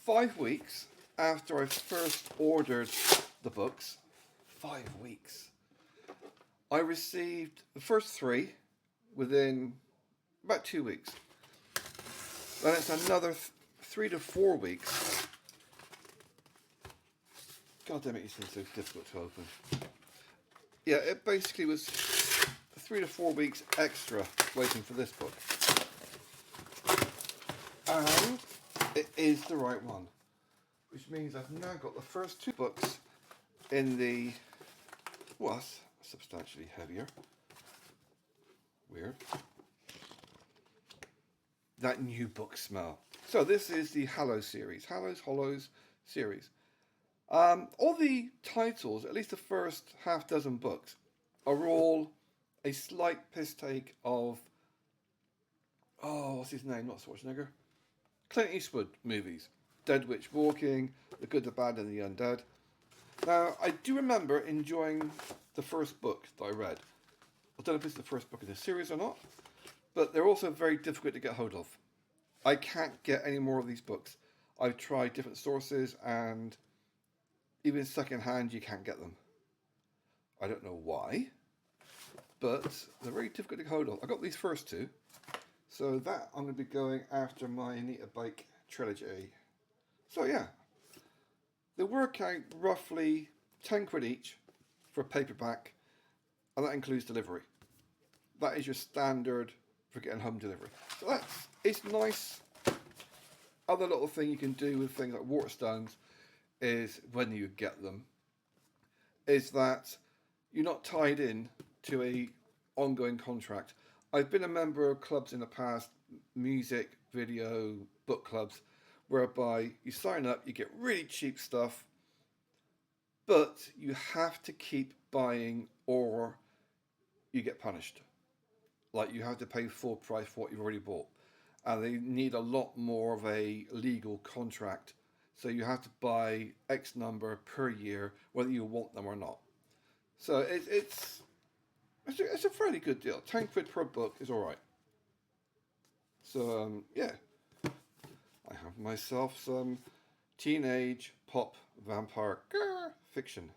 5 weeks after I first ordered the books, 5 weeks, I received the first 3 within about 2 weeks. Then it's another 3 to 4 weeks. God damn it, these things are so difficult to open. Yeah, it basically was 3 to 4 weeks extra waiting for this book. And it is the right one. Which means I've now got the first 2 books in the, was substantially heavier. Weird. That new book smell. So this is the Hallows series. Hollows series. All the titles, at least the first half dozen books, are all a slight piss take of, oh, what's his name? Not Schwarzenegger. Clint Eastwood movies. Dead Witch Walking, The Good, the Bad and the Undead. Now, I do remember enjoying the first book that I read. I don't know if it's the first book in the series or not, but they're also very difficult to get hold of. I can't get any more of these books. I've tried different sources and even second hand you can't get them. I don't know why, but they're very difficult to get hold of. I got these first 2, so that I'm going to be going after my Anita Bike trilogy. So yeah, they work out roughly 10 quid each for a paperback, and that includes delivery. That is your standard for getting home delivery. So it's nice. Other little thing you can do with things like Waterstones is, when you get them, is that you're not tied in to a ongoing contract. I've been a member of clubs in the past, music, video, book clubs, whereby you sign up, you get really cheap stuff, but you have to keep buying or you get punished. Like, you have to pay full price for what you've already bought. And they need a lot more of a legal contract. So you have to buy X number per year, whether you want them or not. So it's a fairly good deal. 10 quid per book is all right. So, yeah. I have myself some teenage pop vampire fiction.